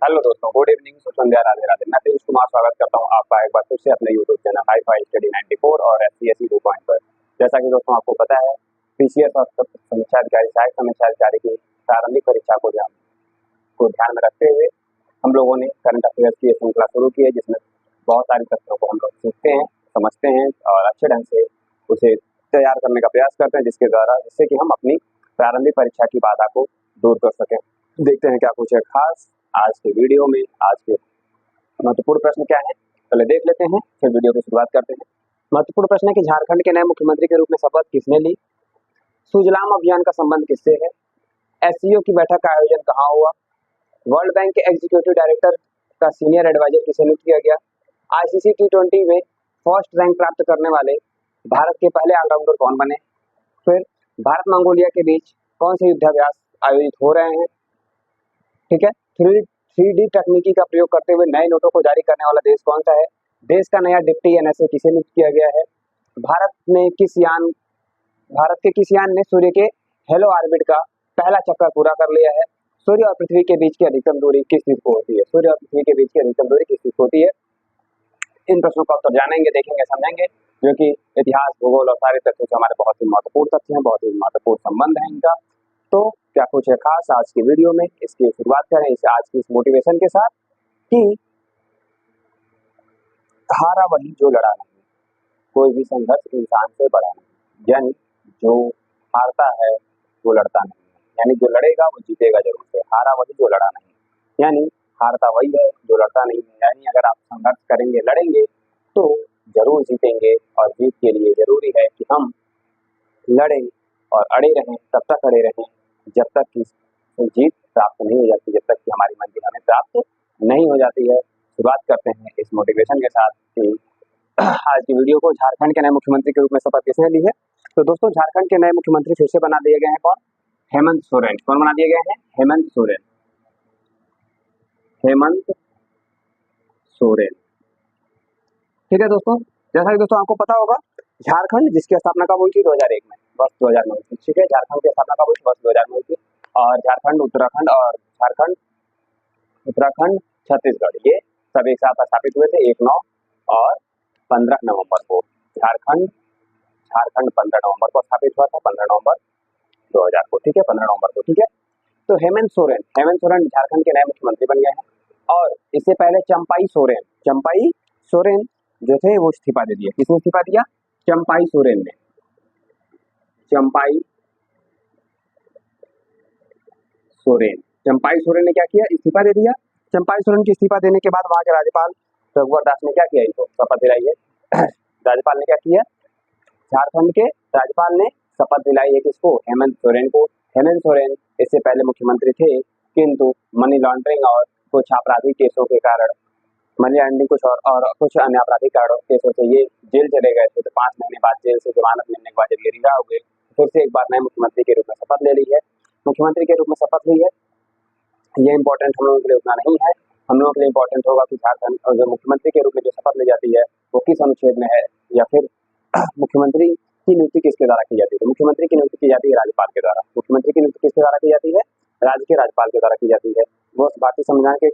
Hello दोस्तों, good evening, शुभ संध्या, राधे राधे। मैं तेज कुमार स्वागत करता हूं आपका एक बार फिर से अपने YouTube channel hi fi study 94 और SCSE 2 पॉइंट पर। जैसा कि दोस्तों आपको पता है, पीसीएस और समीक्षा अधिकारी, सहायक समीक्षा अधिकारी की प्रारंभिक परीक्षा को ध्यान में रखते हुए हम लोगों ने करंट अफेयर्स की श्रृंखला शुरू की है, जिसमें बहुत सारी तथ्यों को हम लोग सीखते हैं, समझते हैं और अच्छे ढंग से उसे तैयार करने का प्रयास करते हैं, जिससे कि हम अपनी प्रारंभिक परीक्षा की बाधा को दूर कर सकें। देखते हैं क्या कुछ है खास आज के वीडियो में। आज के महत्वपूर्ण प्रश्न क्या है, पहले देख लेते हैं, फिर वीडियो की शुरुआत करते हैं। महत्वपूर्ण प्रश्न है कि झारखंड के नए मुख्यमंत्री के रूप में शपथ किसने ली? सुजलाम अभियान का संबंध किससे है? एससीओ की बैठक का आयोजन कहाँ हुआ? वर्ल्ड बैंक के एग्जीक्यूटिव डायरेक्टर का सीनियर एडवाइजर किसे नियुक्त किया गया? आईसीसी T20 में फर्स्ट रैंक प्राप्त करने वाले भारत के पहले ऑलराउंडर कौन बने? फिर भारत मंगोलिया के बीच कौन से युद्धाभ्यास आयोजित हो रहे हैं? ठीक है। 3D तकनीकी का प्रयोग करते हुए नए नोटों को जारी करने वाला देश कौन सा है? देश का नया डिप्टी NSA किसे नियुक्त किया गया है? भारत के किस यान ने सूर्य के हेलो ऑर्बिट का पहला चक्कर पूरा कर लिया है? सूर्य और पृथ्वी के बीच की अधिकतम दूरी किस चीज को होती है? सूर्य और पृथ्वी के बीच की अधिकतम दूरी किस चीज को होती है? इन प्रश्नों का उत्तर जानेंगे, देखेंगे, समझेंगे, जो कि इतिहास, भूगोल और सारे तथ्यों से हमारे बहुत ही महत्वपूर्ण तथ्य हैं, बहुत ही महत्वपूर्ण संबंध है इनका। तो क्या कुछ है खास आज की वीडियो में, इसकी शुरुआत करें आज की इस मोटिवेशन के साथ कि हारा वही जो लड़ा नहीं, कोई भी संघर्ष इंसान से बड़ा नहीं, यानी जो हारता है वो लड़ता नहीं, यानी जो लड़ेगा वो जीतेगा जरूर से। हारा वही जो लड़ा नहीं, यानी हारता वही है जो लड़ता नहीं है। यानी अगर आप संघर्ष करेंगे, लड़ेंगे तो जरूर जीतेंगे, और जीत के लिए जरूरी है कि हम लड़ें और अड़े रहें, तब तक अड़े रहें जब तक कि जीत प्राप्त नहीं हो जाती, जब तक कि हमारी मंजिल हमें प्राप्त नहीं हो जाती है। शुरुआत करते हैं इस मोटिवेशन के साथ कि आज की वीडियो को, झारखंड के नए मुख्यमंत्री के रूप में शपथ किसने ली है? तो दोस्तों, झारखंड के नए मुख्यमंत्री फिर से बना दिए गए हैं। कौन? हेमंत सोरेन। कौन बना दिए गए हैं? हेमंत सोरेन। हेमंत सोरेन, ठीक है दोस्तों। जैसा कि दोस्तों आपको पता होगा, झारखंड जिसकी स्थापना कब हुई थी? 2001 में, वर्ष 2000 में हुई थी। ठीक है, झारखंड की स्थापना कब हुई थी? वर्ष 2000 में हुई थी। और झारखंड, उत्तराखंड, छत्तीसगढ़, ये सब एक साथ स्थापित हुए थे 1 9 और 15 नवंबर को। झारखंड 15 नवंबर को स्थापित हुआ था, 15 नवंबर 2000 को। ठीक है, 15 नवंबर को। ठीक है, तो हेमंत सोरेन झारखंड के नए मुख्यमंत्री बन गए हैं। और इससे पहले चंपाई सोरेन जो थे वो इस्तीफा दे दिया। किसने इस्तीफा दिया? चंपाई सोरेन ने। चंपाई सोरेन ने क्या किया? इस्तीफा दे दिया। चंपाई सोरेन के इस्तीफा देने के बाद वहां के राज्यपाल रघुवर दास ने क्या किया? इनको शपथ दिलाई है। राज्यपाल ने क्या किया? झारखंड के राज्यपाल ने शपथ दिलाई है किसको? हेमंत सोरेन को। हेमंत सोरेन इससे पहले मुख्यमंत्री थे, किंतु मनी लॉन्ड्रिंग और कुछ आपराधिक केसों के कारण, मनी लॉन्ड्रिंग और कुछ अन्य आपराधिक केसों से ये जेल चले गए थे। तो 5 महीने बाद जेल से जमानत मिलने के बाद जब ये रिहा हो गए, फिर से एक बार नए मुख्यमंत्री के रूप में शपथ ले ली है। मुख्यमंत्री के रूप में शपथ ली है, ये इंपॉर्टेंट हम लोगों के लिए उतना नहीं है। हम लोगों के लिए इंपॉर्टेंट होगा कि झारखंड और जो मुख्यमंत्री के रूप में जो शपथ ली जाती है वो किस अनुच्छेद में है, या फिर मुख्यमंत्री की नियुक्ति किसके द्वारा की जाती है? तो मुख्यमंत्री की नियुक्ति की जाती है राज्यपाल के द्वारा। मुख्यमंत्री की नियुक्ति किसके द्वारा की जाती है? राज्य के राज्यपाल के द्वारा की जाती है। वो भारतीय संविधान के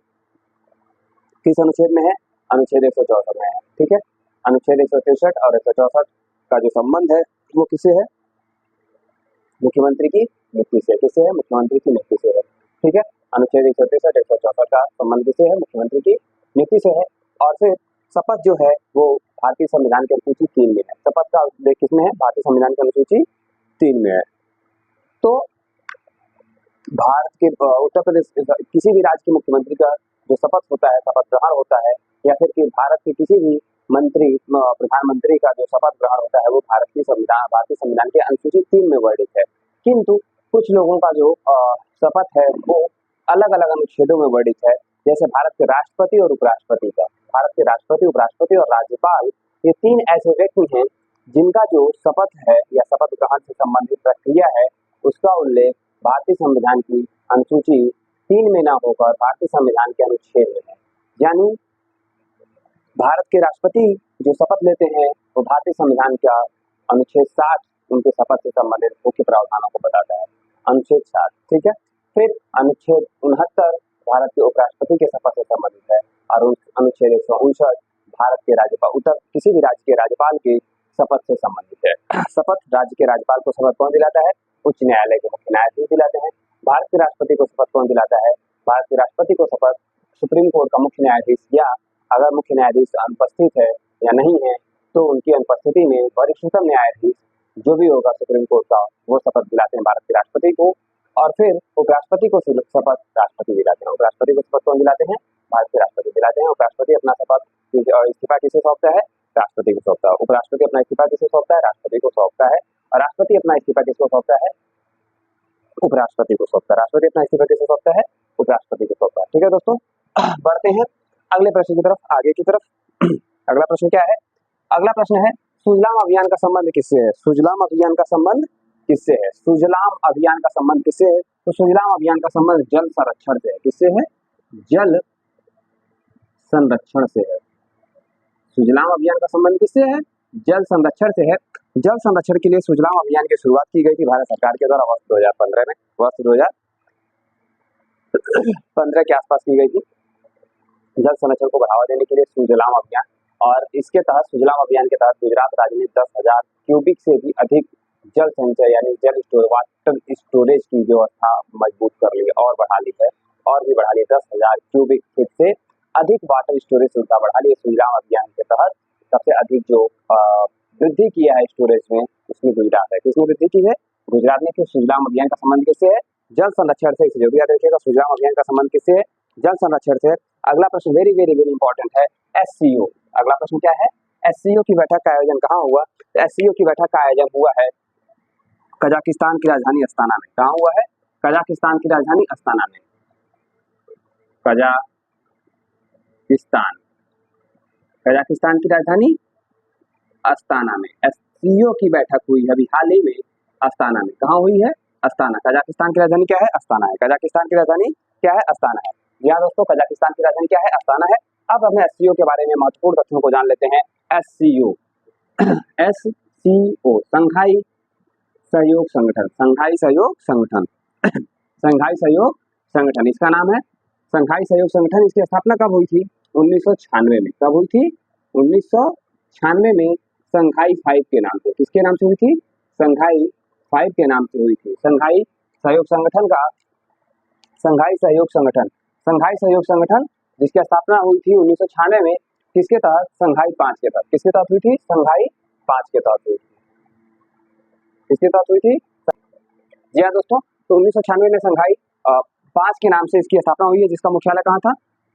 किस अनुच्छेद में है? अनुच्छेद 164 में है। ठीक है, अनुच्छेद 163 और 164 का जो संबंध है वो किसे है? मुख्यमंत्री की नियुक्ति से। किसे है? मुख्यमंत्री की नियुक्ति से है। ठीक है, अनुच्छेद 163 164 का संबंध किसे है? मुख्यमंत्री की नियुक्ति से है। और फिर शपथ जो है वो भारतीय संविधान के अनुसूची 3 में है। शपथ का उल्लेख किसमें है? भारतीय संविधान के अनुसूची 3 में है। तो भारत के उत्तर प्रदेश किसी भी राज्य के मुख्यमंत्री का जो शपथ होता है, शपथ ग्रहण होता है, या फिर कि भारत के किसी भी प्रधानमंत्री का जो शपथ ग्रहण होता है वो भारतीय संविधान के अनुसूची 3 में वर्णित है। किंतु कुछ लोगों का जो शपथ है वो अलग अलग अनुच्छेदों में वर्णित है। जैसे भारत के राष्ट्रपति और उपराष्ट्रपति का। भारत के राष्ट्रपति, उपराष्ट्रपति और राज्यपाल, ये 3 ऐसे व्यक्ति हैं जिनका जो शपथ है या शपथ ग्रहण से संबंधित प्रक्रिया है उसका उल्लेख भारतीय संविधान की अनुसूची 3 में न होकर भारतीय संविधान के अनुच्छेद में है। यानी भारत के राष्ट्रपति जो शपथ लेते हैं वो भारतीय संविधान का अनुच्छेद 60 उनके शपथ से संबंधित मुख्य प्रावधानों को बताता है। अनुच्छेद 60। ठीक है, फिर अनुच्छेद 69 भारत के उपराष्ट्रपति के शपथ से संबंधित है। और अनुच्छेद 159 भारत के राज्यपाल किसी भी राज्य के राज्यपाल की शपथ से संबंधित है। शपथ राज्य के राज्यपाल को शपथ कौन दिलाता है? उच्च न्यायालय के मुख्य न्यायाधीश दिलाते हैं। भारत के राष्ट्रपति को शपथ कौन दिलाता है? भारत के राष्ट्रपति को शपथ सुप्रीम कोर्ट का मुख्य न्यायाधीश, या अगर मुख्य न्यायाधीश अनुपस्थित है या नहीं है तो उनकी अनुपस्थिति में वरिष्ठतम न्यायाधीश जो भी होगा सुप्रीम कोर्ट का, वो शपथ दिलाते हैं भारत के राष्ट्रपति को। और फिर उपराष्ट्रपति को शपथ राष्ट्रपति दिलाते हैं। उपराष्ट्रपति को शपथ कौन दिलाते हैं? भारत के राष्ट्रपति दिलाते हैं। उपराष्ट्रपति अपना शपथ इस्तीफा किसे सौंपता है? राष्ट्रपति को सौंपता है। उपराष्ट्रपति अपना इस्तीफा किसे सौंपता है? राष्ट्रपति को सौंपता है। और राष्ट्रपति अपना इस्तीफा किसको सौंपता है? उपराष्ट्रपति को सौंपता है। राष्ट्रपति अपना इस्तीफा किसे सौंपता है? उपराष्ट्रपति को सौंपता है। ठीक है दोस्तों, बढ़ते हैं अगले प्रश्न की तरफ, आगे की तरफ। अगला प्रश्न क्या है? अगला प्रश्न है सुजलाम अभियान का संबंध किससे है? सुजलाम अभियान का संबंध किससे है? सुजलाम अभियान का संबंध किससे है? तो सुजलाम अभियान का संबंध जल संरक्षण से है। किससे है? जल संरक्षण से है। सुजलाम अभियान का संबंध किससे है? जल संरक्षण से है। जल संरक्षण के लिए सुजलाम अभियान की शुरुआत की गई थी भारत सरकार के द्वारा वर्ष 2015 में, वर्ष 2015 के आसपास की गई थी। जल संरक्षण को बढ़ावा देने के लिए सुजलाम अभियान, और इसके तहत सुजलाम अभियान के तहत गुजरात राज्य ने 10,000 क्यूबिक से भी अधिक जल संचय यानी वाटर स्टोरेज की व्यवस्था मजबूत कर ली और बढ़ा ली है, और भी बढ़ा ली। 10,000 क्यूबिक फीट से अधिक वाटर स्टोरेज सुविधा बढ़ा ली। सुजलाम अभियान के तहत सबसे अधिक जो वृद्धि किया है स्टोरेज में, उसमें गुजरात है। किसने वृद्धि की है? गुजरात ने। सुजलाम अभियान का संबंध किससे है? जल संरक्षण से। इसे जो भी याद रखिएगा, सुजलाम अभियान का संबंध किससे है? जल संरक्षण से। अगला प्रश्न वेरी वेरी वेरी इंपॉर्टेंट है, SCO। अगला प्रश्न क्या है? SCO की बैठक का आयोजन कहाँ हुआ? SCO की बैठक का आयोजन हुआ है कजाकिस्तान की राजधानी अस्ताना में। कहाँ हुआ है? कजाकिस्तान की राजधानी अस्ताना में। कजाकिस्तान की राजधानी अस्ताना में SCO की बैठक हुई है अभी हाल ही में अस्ताना में। कहाँ हुई है? अस्ताना। कजाकिस्तान की राजधानी क्या है? अस्ताना है। कजाकिस्तान की राजधानी क्या है? अस्ताना है। जी हाँ दोस्तों, कजाकिस्तान की राजधानी क्या है? अस्ताना है। अब हमें SCO के बारे में महत्वपूर्ण तथ्यों को जान लेते हैं। SCO SCO संघाई सहयोग संगठन। संघाई सहयोग संगठन संघाई सहयोग संगठन इसका नाम है। संघाई सहयोग संगठन, इसकी स्थापना कब हुई थी? 1996 में। कब हुई थी? 1996 में संघाई 5 के नाम से। किसके नाम से हुई थी? संघाई 5 के नाम से हुई थी। संघाई सहयोग संगठन का संघाई सहयोग संगठन जिसकी स्थापना हुई थी 1996 में, किसके तहत? संघाई 5 के तहत। किसके तहत हुई थी? संघाई 5 के तहत हुई थी। किसके तहत हुई थी? जी हाँ दोस्तों, तो 1996 में संघाई 5 के नाम से इसकी स्थापना हुई है, जिसका मुख्यालय कहाँ था?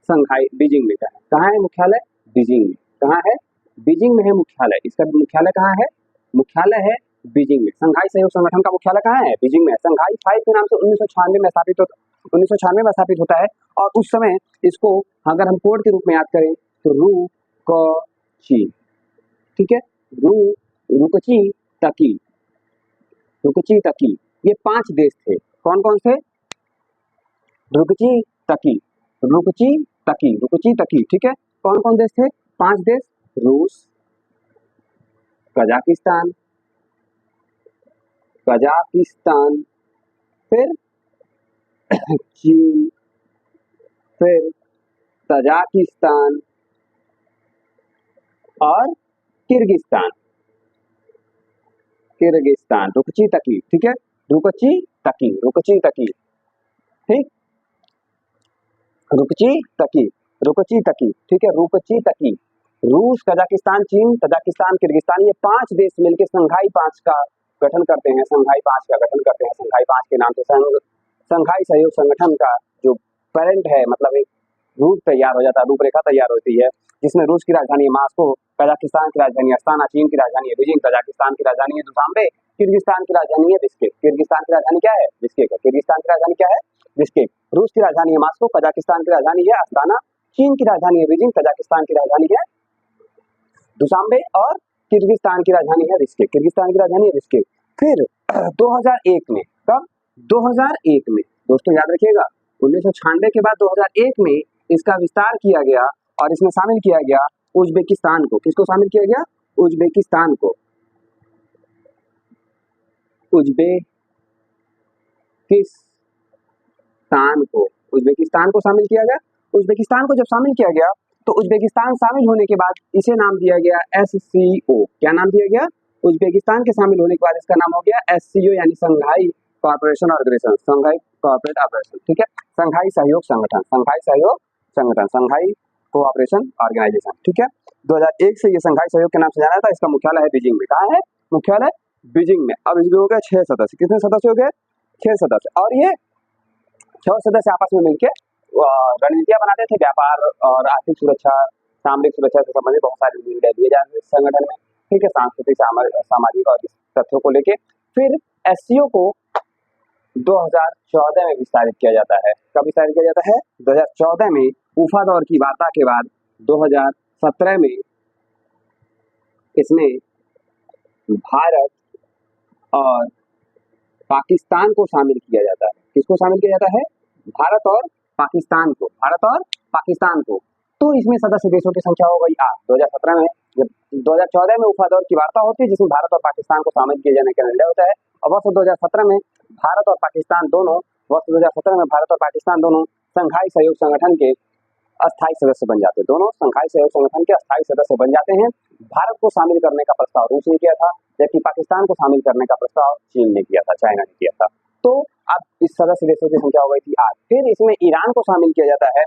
संघाई बीजिंग में। कहाँ है मुख्यालय? बीजिंग में। कहाँ है? बीजिंग में है मुख्यालय। इसका मुख्यालय कहाँ है? मुख्यालय है बीजिंग में। संघाई सहयोग संगठन का मुख्यालय कहाँ है? बीजिंग में। संघाई 5 के नाम से 1996 में स्थापित होता है। और उस समय इसको अगर हम कोड के रूप में याद करें तो रुकची, ठीक है, रुकची तकी, ये 5 देश थे। कौन कौन से? रुकची तकी, ठीक है। कौन कौन देश थे? 5 देश। रूस, कजाकिस्तान, फिर चीन, फिर तजाकिस्तान और किर्गिस्तान। रुकची तकी, ठीक है, रुकची तकी, ठीक, रुकची तकी, ठीक है, रुकची तकी। रूस, कजाकिस्तान, चीन, तजाकिस्तान, किर्गिस्तान, ये 5 देश मिलकर संघाई 5 का गठन करते हैं। संघाई 5 के नाम से संघाई सहयोग संगठन का जो पेरेंट है, मतलब एक रूप तैयार हो जाता है, रूपरेखा तैयार होती है, जिसमें रूस की राजधानी है मास्को, कजाकिस्तान की राजधानी अस्ताना, चीन की राजधानी है बीजिंग, तजाकिस्तान की राजधानी है दुशांबे, किर्गिस्तान की राजधानी है बिश्केक। किर्गिस्तान की राजधानी क्या है? बिश्केक। किर्गिस्तान की राजधानी क्या है? बिश्केक। रूस की राजधानी है मास्को, कजाकिस्तान की राजधानी है अस्ताना, चीन की राजधानी है बीजिंग, तजाकिस्तान की राजधानी है दुशांबे और किर्गिस्तान की राजधानी है बिश्केक। फिर 2001 में, कब? 2001 में दोस्तों याद रखिएगा, 1996 के बाद 2001 में इसका विस्तार किया गया और इसमें शामिल किया गया उज्बेकिस्तान को। किसको शामिल किया गया? उज्बेकिस्तान को। उज्बेकिस्तान को शामिल किया गया। उज्बेकिस्तान को जब शामिल किया गया तो उज्बेकिस्तान शामिल होने के बाद इसे नाम दिया गया SCO। क्या नाम दिया गया? उज्बेकिस्तान के शामिल होने के बाद इसका नाम हो गया SCO यानी संघाई कॉर्पोरेशन ऑर्गेनाइजेशन, संघाई कॉर्पोरेट ऑपरेशन। ठीक है, संघाई सहयोग संगठन, संघाई सहयोग संगठन, संघाई कोऑपरेशन ऑर्गेनाइजेशन। ठीक है, 2001 से ये संघाई सहयोग के नाम से जाना था। इसका मुख्यालय है बीजिंग में। कहाँ है मुख्यालय? बीजिंग में। अब इसमें हो गया 6 सदस्य। कितने सदस्य हो गए? 6 सदस्य। और ये 6 सदस्य आपस में मिलकर रणनीतियां बनाते थे, व्यापार और आर्थिक सुरक्षा, सामरिक सुरक्षा से संबंधित बहुत सारे निर्णय लिए जाते थे संगठन में। ठीक है, सांस्कृतिक सामाजिक और तथ्यों को लेके। फिर SCO को 2014 में विस्तारित किया जाता है। कब विस्तारित किया जाता है? 2014 में। उफा दौर की वार्ता के बाद 2017 में इसमें भारत और पाकिस्तान को शामिल किया जाता है। किसको शामिल किया जाता है? भारत और पाकिस्तान को, भारत और पाकिस्तान को। तो इसमें सदस्य देशों की संख्या हो गई 8। 2017 में, जब 2014 में उफा दौर की वार्ता होती है जिसमें भारत और पाकिस्तान को शामिल किए जाने का निर्णय होता है। और वर्ष 2017 में भारत और पाकिस्तान दोनों, वर्ष 2017 में भारत और पाकिस्तान दोनों संघाई सहयोग संगठन के अस्थायी सदस्य बन जाते हैं। दोनों संघाई सहयोग संगठन के अस्थायी सदस्य बन जाते हैं। भारत को शामिल करने का प्रस्ताव रूस ने किया था, जबकि पाकिस्तान को शामिल करने का प्रस्ताव चीन ने किया था, चाइना ने किया था। तो अब इस सदस्य देशों की संख्या हो गई थी 8। फिर इसमें ईरान को शामिल किया जाता है।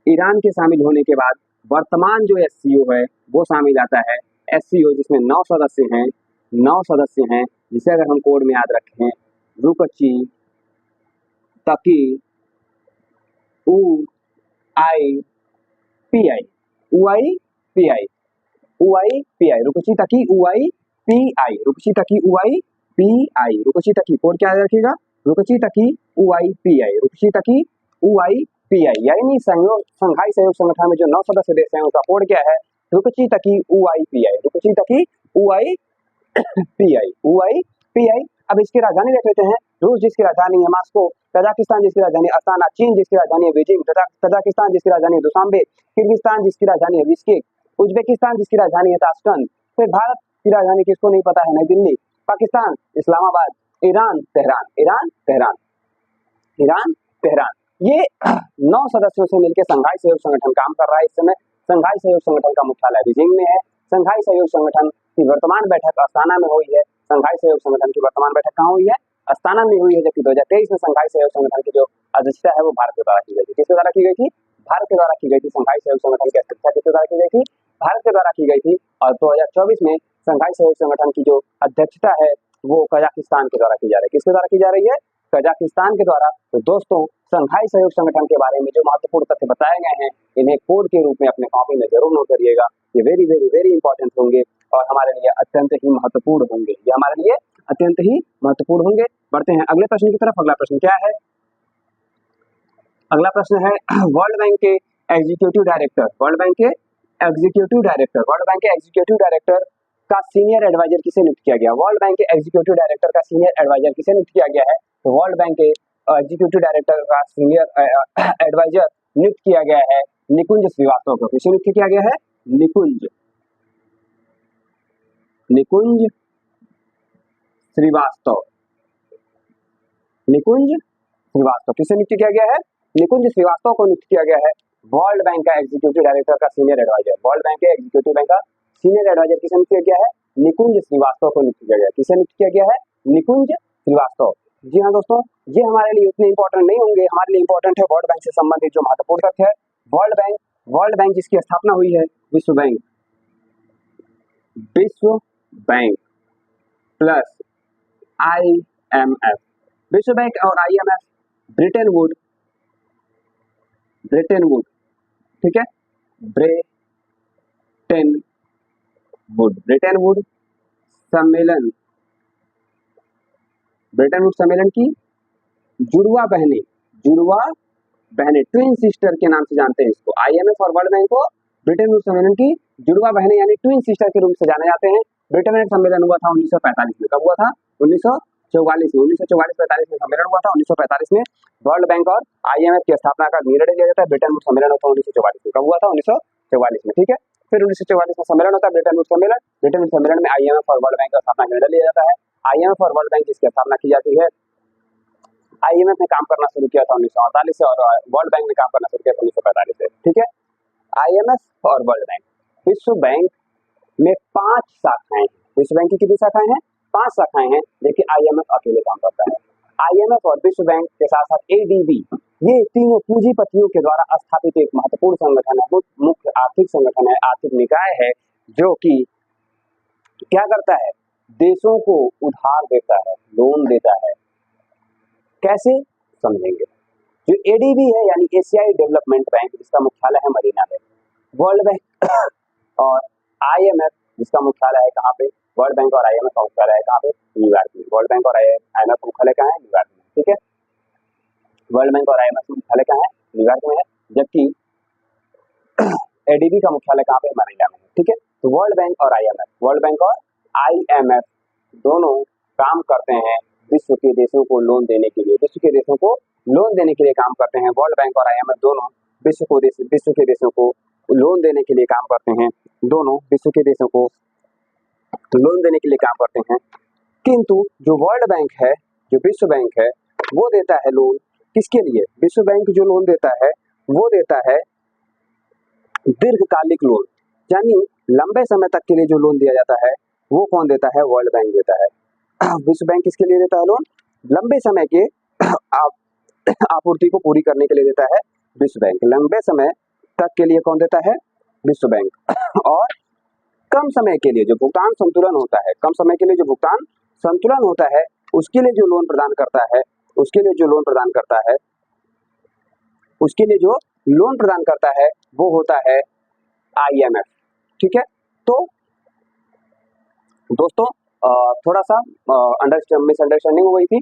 ईरान के शामिल होने के बाद वर्तमान जो SCO है वो शामिल आता है। SCO जिसमें 9 सदस्य हैं, 9 सदस्य हैं, जिसे अगर हम कोड में याद रखें, रुकची, तकी, UIPI, रुकची तकी UIPI, रुकची तकी UIPI, रुकची तकी कोड क्या याद रखिएगा? रुकची तकी UIPI, रुकची तकी UIPI यानी संघाई सहयोग संगठन में जो 9 सदस्य देश हैं उनका कोड क्या है? रुकची तकी UIPI, रुकची तकी UIPI। अब इसकी राजधानी देख लेते हैं। रूस जिसकी राजधानी है मॉस्को, कजाकिस्तान जिसकी राजधानी अस्ताना, चीन जिसकी राजधानी है बीजिंग, तजाकिस्तान जिसकी राजधानी है दुशांबे, किर्गिस्तान जिसकी राजधानी है बिश्केक, उज्बेकिस्तान जिसकी राजधानी है ताशकंद, फिर भारत की राजधानी किसको नहीं पता है? नई दिल्ली, पाकिस्तान इस्लामाबाद, ईरान तेहरान। ये 9 सदस्यों से मिलकर संघाई सहयोग संगठन काम कर रहा है। इस समय संघाई सहयोग संगठन का मुख्यालय बीजिंग में है। संघाई सहयोग संगठन की वर्तमान बैठक अस्ताना में हुई है। संघाई सहयोग संगठन की वर्तमान बैठक कहाँ हुई है? अस्ताना में हुई है। जबकि 2023 में संघाई सहयोग संगठन की जो अध्यक्षता है वो भारत के द्वारा की गई थी। किसके द्वारा की गई थी? भारत के द्वारा की गई थी। संघाई सहयोग संगठन की अध्यक्षता किसके द्वारा की गई थी? भारत के द्वारा की गई थी। और 2024 में संघाई सहयोग संगठन की जो अध्यक्षता है वो कजाकिस्तान के द्वारा की जा रही है। किसके द्वारा की जा रही है? कजाकिस्तान के द्वारा। तो दोस्तों, संघाई सहयोग संगठन के बारे में जो महत्वपूर्ण तथ्य बताए गए हैं इन्हें कोड के रूप में अपने कॉपी में जरूर नोट करिएगा। ये वेरी वेरी वेरी इंपॉर्टेंट होंगे और हमारे लिए अत्यंत ही महत्वपूर्ण होंगे। ये हमारे लिए अत्यंत ही महत्वपूर्ण होंगे। बढ़ते हैं अगले प्रश्न की तरफ। अगला प्रश्न क्या है? अगला प्रश्न है वर्ल्ड बैंक के एग्जीक्यूटिव डायरेक्टर, वर्ल्ड बैंक के एग्जीक्यूटिव डायरेक्टर का सीनियर एडवाइजर किसे नियुक्त किया गया? वर्ल्ड बैंक के एग्जीक्यूटिव डायरेक्टर का सीनियर एडवाइजर किसे नियुक्त किया गया है? तो वर्ल्ड बैंक के एग्जीक्यूटिव डायरेक्टर का सीनियर एडवाइजर नियुक्त किया गया है निकुंज श्रीवास्तव को। किसे नियुक्त किया गया है? निकुंज श्रीवास्तव। किसे नियुक्त किया गया है? निकुंज श्रीवास्तव को नियुक्त किया गया है वर्ल्ड बैंक का एग्जीक्यूटिव डायरेक्टर का सीनियर एडवाइजर। वर्ल्ड बैंक के एग्जीक्यूटिव बैंक का सीनियर एडवाइजर किसे नियुक्त किया गया है? निकुंज श्रीवास्तव को नियुक्त किया गया है। किसे नियुक्त किया गया है? निकुंज श्रीवास्तव। जी हाँ दोस्तों, ये हमारे लिए उतने इंपॉर्टेंट नहीं होंगे। हमारे लिए इंपॉर्टेंट है वर्ल्ड बैंक से संबंधित जो महत्वपूर्ण तथ्य है। वर्ल्ड बैंक जिसकी स्थापना हुई है विश्व बैंक प्लस IMF। विश्व बैंक और IMF ब्रिटेन वुड, ठीक है, ब्रिटेन वुड सम्मेलन की जुड़वा बहनें, ट्विन सिस्टर के नाम से जानते हैं इसको। IMF और वर्ल्ड बैंक को ब्रिटेन वुड सम्मेलन की जुड़वा बहनें यानी ट्विन सिस्टर के रूप से जाने जाते हैं। ब्रिटेन वुड सम्मेलन हुआ था 1945 में। कब हुआ था? 1944 में सम्मेलन हुआ था। 1945 में वर्ल्ड बैंक और IMF की स्थापना का निर्णय लिया जाता है। ब्रिटेन वुड सम्मेलन होता है 1944 में। कब हुआ था? 1944 में, ठीक है। फिर 1944 में सम्मेलन होता है ब्रिटेन वुड सम्मेलन में IMF और वर्ल्ड बैंक का स्थापना का निर्णय लिया जाता है। IMF और वर्ल्ड बैंक जिसकी स्थापना की जाती है IMF ने काम करना शुरू किया था 1948 से और वर्ल्ड बैंक ने काम करना शुरू किया था 1945 से। ठीक है, IMF और वर्ल्ड बैंक। विश्व बैंक में 5 शाखाएं हैं। विश्व बैंक की कितनी शाखाएं हैं? 5 शाखाएं हैं, लेकिन IMF अकेले काम करता है। IMF और विश्व बैंक के साथ साथ ADB, ये तीनों पूंजीपतियों के द्वारा स्थापित एक महत्वपूर्ण संगठन है, मुख्य आर्थिक संगठन है, आर्थिक निकाय है, जो कि क्या करता है? देशों को उधार देता है, लोन देता है। कैसे? समझेंगे। जो ADB है यानी एशियाई डेवलपमेंट बैंक, जिसका मुख्यालय है मरीना में, वर्ल्ड बैंक और IMF जिसका मुख्यालय है कहाँ पे? वर्ल्ड बैंक और IMF का मुख्यालय है कहाँ पे? न्यूयॉर्क में। वर्ल्ड बैंक और IMF का मुख्यालय कहाँ है? न्यूयॉर्क में। ठीक है, वर्ल्ड बैंक और IMF का मुख्यालय कहाँ है? न्यूयॉर्क में है, जबकि ADB का मुख्यालय कहाँ पे? मनीला में है। ठीक है, तो वर्ल्ड बैंक और IMF दोनों काम करते हैं विश्व के देशों को लोन देने के लिए, विश्व के देशों को लोन देने के लिए काम करते हैं। वर्ल्ड बैंक और IMF दोनों विश्व के देशों को लोन देने के लिए काम करते हैं, दोनों विश्व के देशों को लोन देने के लिए काम करते हैं। किंतु जो वर्ल्ड बैंक है, जो विश्व बैंक है, वो देता है लोन किसके लिए? विश्व बैंक जो लोन देता है वो देता है दीर्घकालिक लोन, यानी लंबे समय तक के लिए जो लोन दिया जाता है वो कौन देता है? वर्ल्ड बैंक देता है। विश्व बैंक किसके लिए देता है लोन? लंबे समय के आपूर्ति को पूरी करने के लिए देता है विश्व बैंक। लंबे समय तक के लिए कौन देता है? विश्व बैंक। और कम समय के लिए जो भुगतान संतुलन होता है, कम समय के लिए जो भुगतान संतुलन होता है, उसके लिए जो लोन प्रदान करता है, उसके लिए जो लोन प्रदान करता है, उसके लिए जो लोन प्रदान करता है वो होता है IMF। ठीक है, तो दोस्तों थोड़ा सा मिसअंडरस्टैंडिंग हो गई थी।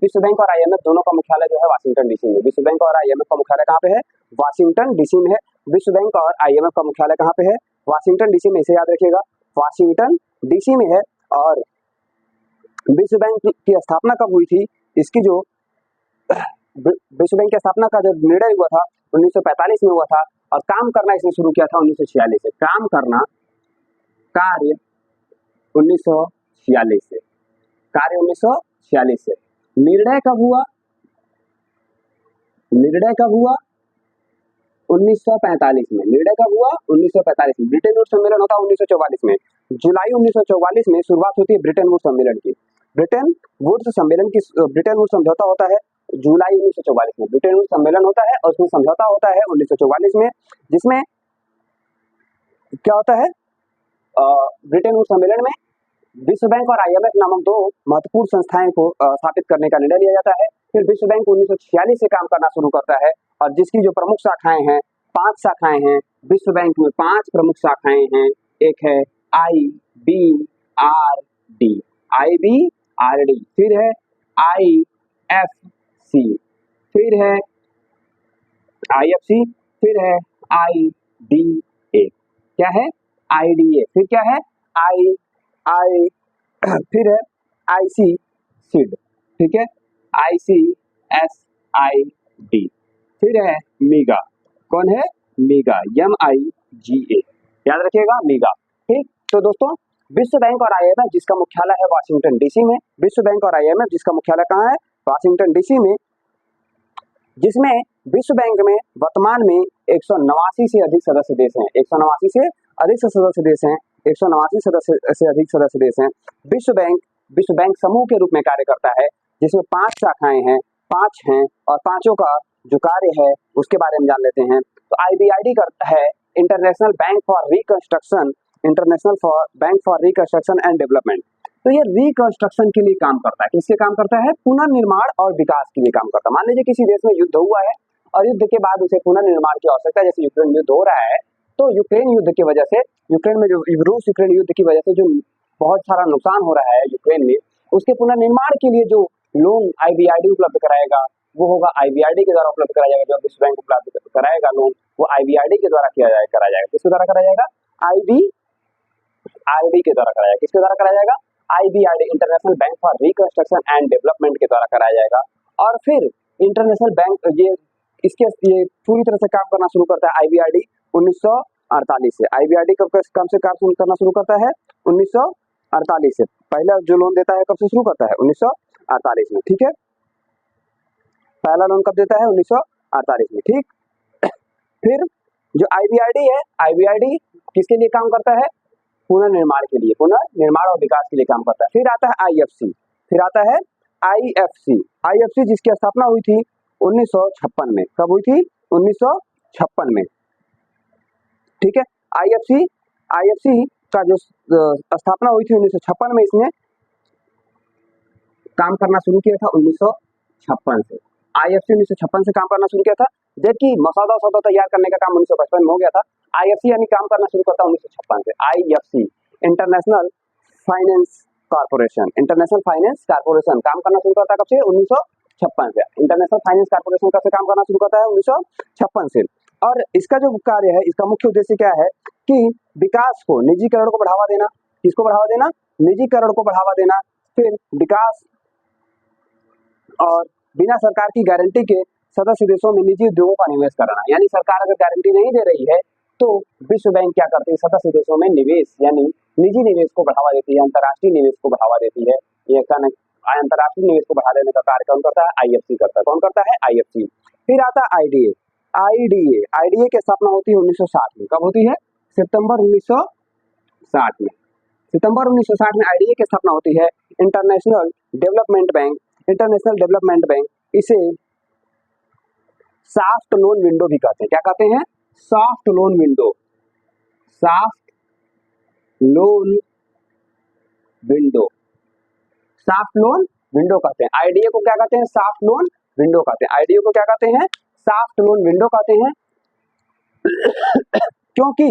विश्व बैंक और IMF दोनों का मुख्यालय जो है वाशिंगटन DC में। विश्व बैंक और IMF का मुख्यालय कहाँ पे है? वाशिंगटन DC में है। विश्व बैंक और IMF का मुख्यालय कहाँ पे है? वाशिंगटन DC में। इसे याद रखिएगा, वाशिंगटन DC में है। और विश्व बैंक की स्थापना कब हुई थी? इसकी जो विश्व बैंक की स्थापना का जो निर्णय हुआ था 1945 में हुआ था, और काम करना इसने शुरू किया था 1946 से। काम करना, कार्य 1946 से, कार्य 1946 से। निर्णय कब हुआ? निर्णय कब हुआ? 1945 में। निर्णय कब हुआ? 1945 में। ब्रिटेन वुड्स सम्मेलन होता है 1944 में। जुलाई 1944 में शुरुआत होती है ब्रिटेन वुड्स सम्मेलन की। ब्रिटेन वुड्स समझौता होता है जुलाई 1944 में। ब्रिटेन वुड्स सम्मेलन होता है और उसमें समझौता होता है 1944 में, जिसमें क्या होता है? ब्रिटेन वुड्स सम्मेलन में विश्व बैंक और IMF नामक दो महत्वपूर्ण संस्थाएं को स्थापित करने का निर्णय लिया जाता है। फिर विश्व बैंक 1946 से काम करना शुरू करता है, और जिसकी जो प्रमुख शाखाएं हैं, 5 शाखाएं हैं। विश्व बैंक में 5 प्रमुख शाखाएं हैं। एक है IBRD, फिर है IFC, फिर है IFC, फिर है IDA। क्या है? IDA। फिर क्या है? फिर है ICSID, ठीक है, ICSID। फिर है मीगा। कौन है? मीगा, MIGA, याद रखिएगा, मीगा। ठीक, तो दोस्तों विश्व बैंक और IMF जिसका मुख्यालय है वाशिंगटन DC में, विश्व बैंक और IMF जिसका मुख्यालय कहाँ है? वाशिंगटन DC में, जिसमें विश्व बैंक में वर्तमान में 189 से अधिक सदस्य देश हैं। 189 से अधिक सदस्य देश हैं। 189 सदस्य से अधिक सदस्य देश हैं। विश्व बैंक समूह के रूप में कार्य करता है, जिसमें 5 शाखाएं हैं, 5 हैं, और पांचों का जो कार्य है उसके बारे में जान लेते हैं। तो IBRD करता है international bank for reconstruction and development. तो ये रिकंस्ट्रक्शन के लिए काम करता है। किसके काम करता है? पुनर्निर्माण और विकास के लिए काम करता है। मान लीजिए किसी देश में युद्ध हुआ है और युद्ध के बाद उसे पुनर्निर्माण की आवश्यकता है, जैसे यूक्रेन युद्ध हो रहा है, तो यूक्रेन युद्ध की वजह से, यूक्रेन में जो रूस यूक्रेन युद्ध की वजह से जो बहुत सारा नुकसान हो रहा है यूक्रेन में, उसके पुनर्निर्माण के लिए जो लोन IBRD उपलब्ध कराएगा वो होगा IBRD के द्वारा उपलब्ध कराया जाएगा। जो विश्व बैंक उपलब्ध कराएगा लोन, वो IBRD के द्वारा करा जाएगा। किसके द्वारा कराया जाएगा? IBRD के द्वारा कराया जाएगा। किसके द्वारा कराया जाएगा? IBRD, international bank for reconstruction and development के द्वारा कराया जाएगा। और फिर इंटरनेशनल बैंक ये पूरी तरह से काम करना शुरू करता है IBRD 1948 से। IBRD कब से काम करना शुरू करता है? 1948 से। पहला जो लोन देता है कब से शुरू करता है? 1948 में। ठीक है, पहला लोन कब देता है? 1948 में। ठीक, फिर जो आईबीआरडी है, आईबीआरडी किसके लिए काम करता है? पुनर्निर्माण के लिए, पुनर्निर्माण और विकास के लिए काम करता है। फिर आता है आईएफसी, फिर आता है आईएफसी। आईएफसी जिसकी स्थापना हुई थी 1956 में। कब हुई थी? 1956 में। ठीक है, आईएफसी, आईएफसी का जो स्थापना हुई थी 1956 में, इसने काम करना शुरू किया था 1956 से। आईएफसी 1956 से काम करना शुरू किया था, जबकि मसौदा सौदा तैयार करने का काम 1955 में हो गया था। आईएफसी यानी काम करना शुरू करता 1956 से। IFC international finance corporation, international finance corporation काम करना शुरू करता है कब से? 1956 से। इंटरनेशनल फाइनेंस कॉर्पोरेशन कब से काम करना शुरू करता है? 1956 से। और इसका जो कार्य है, इसका मुख्य उद्देश्य क्या है कि विकास को, निजीकरण को बढ़ावा देना। किसको बढ़ावा देना? निजीकरण को बढ़ावा देना। फिर विकास और बिना सरकार की गारंटी के सदस्य देशों में निजी उद्योगों का निवेश कराना। यानी सरकार अगर गारंटी नहीं दे रही है तो विश्व बैंक क्या करती है? सदस्य देशों में निवेश यानी निजी निवेश को बढ़ावा देती है, अंतर्राष्ट्रीय निवेश को बढ़ावा देती है। ये अंतर्राष्ट्रीय निवेश को बढ़ा देने का कार्य कौन करता है? आईएफसी करता है। कौन करता है? आईएफसी। फिर आता है आईडीए। आईडीए, आईडीए की स्थापना होती है 1960 में। कब होती है? सितंबर 1960 में। सितंबर 1960 में आईडीए की स्थापना होती है। International development bank, international development bank, इसे सॉफ्ट लोन विंडो भी कहते हैं। क्या कहते हैं? Soft loan window, soft loan window, soft loan window कहते हैं। आईडीए को क्या कहते हैं? सॉफ्ट लोन विंडो कहते हैं। आईडीए को क्या कहते हैं? सॉफ्ट लोन विंडो कहते हैं, क्योंकि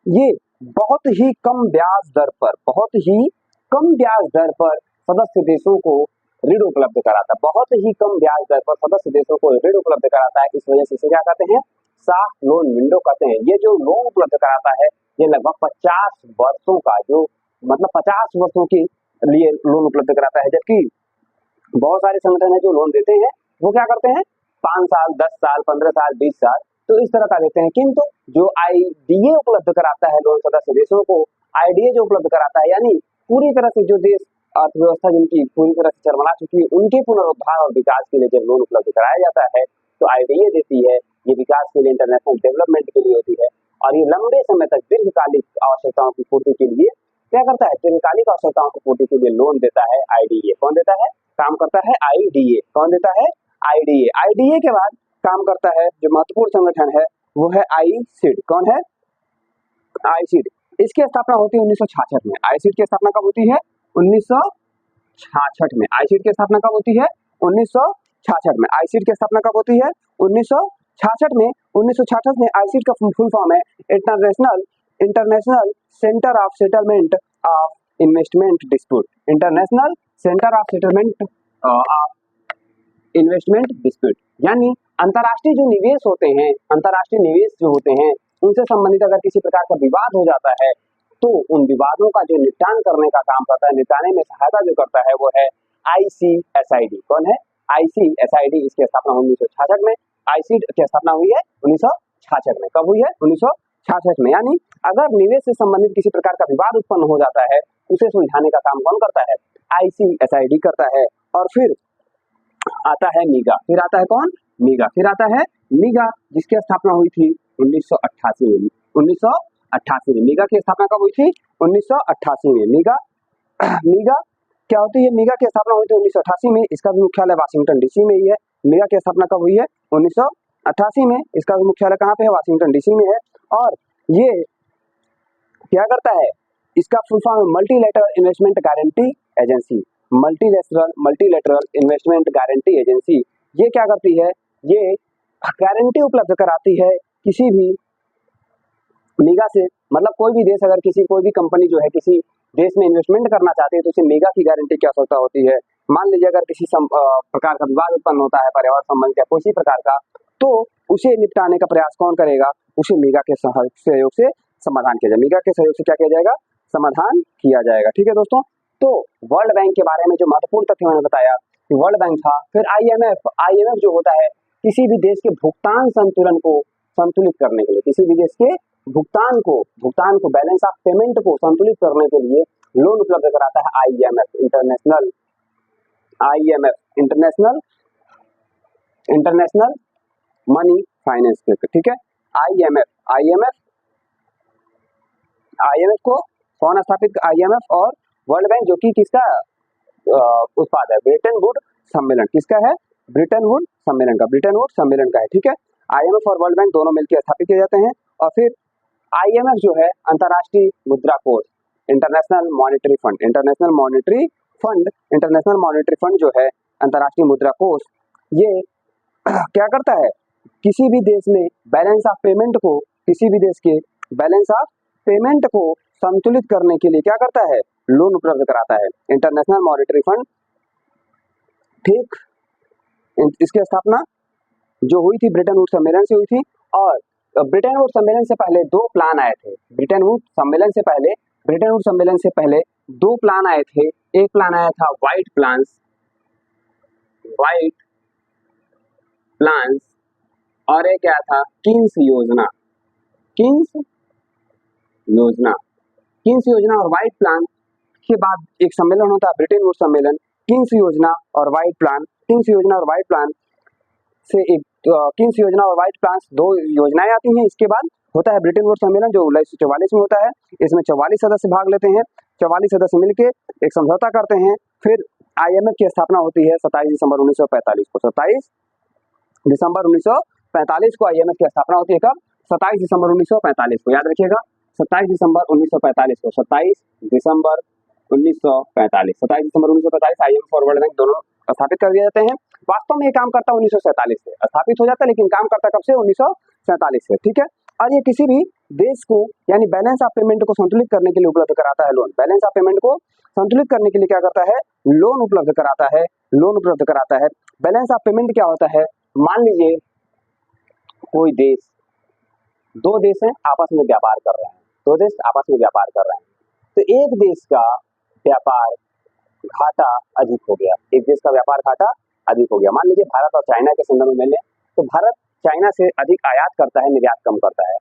ये बहुत ही कम ब्याज दर पर, बहुत ही कम ब्याज दर पर सदस्य देशों को ऋण उपलब्ध कराता है। बहुत ही कम ब्याज दर पर सदस्य देशों को ऋण उपलब्ध कराता है। इस वजह से इसे क्या कहते हैं? सॉफ्ट लोन विंडो कहते हैं। ये जो लोन उपलब्ध कराता है, ये लगभग 50 वर्षों का, जो मतलब 50 वर्षों के लिए लोन उपलब्ध कराता है। जबकि बहुत सारे संगठन है जो लोन देते हैं, वो क्या करते हैं? 5 साल, 10 साल, 15 साल, 20 साल, तो इस तरह का देते हैं। किंतु जो आईडीए उपलब्ध कराता है लोन सदस्य देशों को, आईडीए जो उपलब्ध कराता है, यानी पूरी तरह से जो देश अर्थव्यवस्था जिनकी पूरी तरह से चरमरा चुकी है, उनके पुनरुद्धार और विकास के लिए जब लोन उपलब्ध कराया जाता है तो आईडीए देती है। ये विकास के लिए, इंटरनेशनल डेवलपमेंट के लिए होती है, और ये लंबे समय तक दीर्घकालिक आवश्यकताओं की पूर्ति के लिए क्या करता है? दीर्घकालिक आवश्यकताओं की पूर्ति के लिए लोन देता है आईडीए। कौन देता है? काम करता है आईडीए। कौन देता है? आईडीए। आईडीए के बाद काम करता है जो महत्वपूर्ण संगठन है, वो है आईसीड। कौन है? आईसीड। इसकी स्थापना होती है 1966 में। आईसीड की स्थापना कब होती है? 1966 में। आईसीड की स्थापना कब होती है? 1966 में। आईसीड की स्थापना कब होती है? 1966 में। 1966 में आईसीड का फुल फॉर्म है international centre of settlement of investment dispute. International centre of settlement of investment dispute, यानी अंतर्राष्ट्रीय जो निवेश होते हैं, अंतर्राष्ट्रीय निवेश जो होते हैं, उनसे संबंधित अगर किसी प्रकार का विवाद हो जाता है तो उन विवादों का जो निपटान करने का काम करता है, निपटाने में सहायता जो करता है, वो है आईसीएसआईडी। कौन है? आईसीएसआईडी। इसकी स्थापना 1966 में। आईसीड की स्थापना हुई है 1966 में। कब हुई है? 1966 में। यानी अगर निवेश से संबंधित किसी प्रकार का विवाद उत्पन्न हो जाता है, उसे सुलझाने का काम कौन करता है? आईसीएसआईडी करता है। और फिर आता है मीगा। फिर आता है कौन? मीगा। फिर आता है मीगा, जिसकी स्थापना हुई थी 1988 में। 1988 में। मीगा की स्थापना कब हुई थी? 1988 में। मीगा क्या होती है? मीगा की स्थापना हुई थी 1988 में। इसका भी मुख्यालय वाशिंगटन डीसी में ही है। मीगा की स्थापना कब हुई है? 1988 में। इसका भी मुख्यालय कहाँ पे है? वाशिंगटन डीसी में है। और ये क्या करता है? इसका full form multilateral investment guarantee agency. Multilateral investment guarantee agency. ये क्या करती है? ये गारंटी उपलब्ध कराती है किसी भी मीगा से, मतलब कोई भी देश अगर कोई भी कंपनी जो है किसी देश में इन्वेस्टमेंट करना चाहती है तो उसे मीगा की गारंटी की आवश्यकता होती है। मान लीजिए अगर किसी प्रकार का विवाद उत्पन्न होता है पर्यावरण संबंधी या किसी प्रकार का, तो उसे निपटाने का प्रयास कौन करेगा? उसे मीगा के सहयोग से समाधान किया जाएगा। मीगा के सहयोग से क्या किया जाएगा? समाधान किया जाएगा। ठीक है दोस्तों, तो वर्ल्ड बैंक के बारे में जो महत्वपूर्ण तथ्य मैंने बताया कि वर्ल्ड बैंक था। फिर आईएमएफ जो होता है किसी भी देश के भुगतान संतुलन को संतुलित करने के लिए, किसी भी देश के भुगतान को बैलेंस ऑफ पेमेंट को संतुलित करने के लिए लोन उपलब्ध कराता है IMF, international international money finance, ठीक है। आईएमएफ, आईएमएफ को कौन स्थापित, आईएमएफ और वर्ल्ड बैंक, जो कि किसका उत्पाद है, ब्रिटेन वुड सम्मेलन, किसका है, ब्रिटेन वुड सम्मेलन का, ब्रिटेन वुड सम्मेलन का है, ठीक है। आईएमएफ और वर्ल्ड बैंक दोनों मिलकर स्थापित किए जाते हैं। और फिर आईएमएफ जो है अंतर्राष्ट्रीय मुद्रा कोष, international monetary fund, international monetary fund जो है अंतर्राष्ट्रीय मुद्रा कोष, ये क्या करता है, किसी भी देश में बैलेंस ऑफ पेमेंट को, किसी भी देश के बैलेंस ऑफ पेमेंट को संतुलित करने के लिए क्या करता है, लोन उपलब्ध कराता है। इंटरनेशनल मॉनेटरी फंड, ठीक, इसकी स्थापना जो हुई थी ब्रिटेन वुड सम्मेलन से हुई थी। और ब्रिटेन वुड सम्मेलन से पहले दो प्लान आए थे, ब्रिटेन वुड सम्मेलन से पहले दो प्लान आए थे। एक प्लान आया था व्हाइट प्लान्स और एक क्या था, किंग्स योजना और व्हाइट प्लान के बाद एक सम्मेलन होता है ब्रिटेन वुड सम्मेलन, किंग्स योजना और व्हाइट प्लान से एक किंग्स योजना और व्हाइट प्लान दो योजनाएं आती हैं। इसके बाद होता है ब्रिटेन वुड सम्मेलन जो 1944 में होता है। इसमें 44 सदस्य भाग लेते हैं, 44 सदस्य मिलकर एक समझौता करते हैं। फिर आईएमएफ की स्थापना होती है 27 दिसंबर 1945 को, 27 दिसंबर 1945 को आईएमएफ की स्थापना होती है। कब, 27 दिसंबर 1945 को, याद रखिएगा 27 दिसंबर 1945 को, 27 दिसंबर 1945 आईएमएफ और वर्ल्ड बैंक दोनों स्थापित कर दिए जाते हैं। वास्तव में ये काम करता 1947 से, स्थापित हो जाता है लेकिन काम करता कब से, 1947 से, ठीक है। और ये किसी भी देश को यानी बैलेंस ऑफ पेमेंट को संतुलित करने के लिए उपलब्ध कराता है लोन, बैलेंस ऑफ पेमेंट को संतुलित करने के लिए क्या करता है, लोन उपलब्ध कराता है। बैलेंस ऑफ पेमेंट क्या होता है, मान लीजिए कोई देश, दो देश हैं आपस में व्यापार कर रहे हैं, तो एक देश का व्यापार घाटा अधिक हो गया, मान लीजिए भारत और चाइना के संदर्भ में लें तो भारत चाइना से अधिक आयात करता है, निर्यात कम करता है,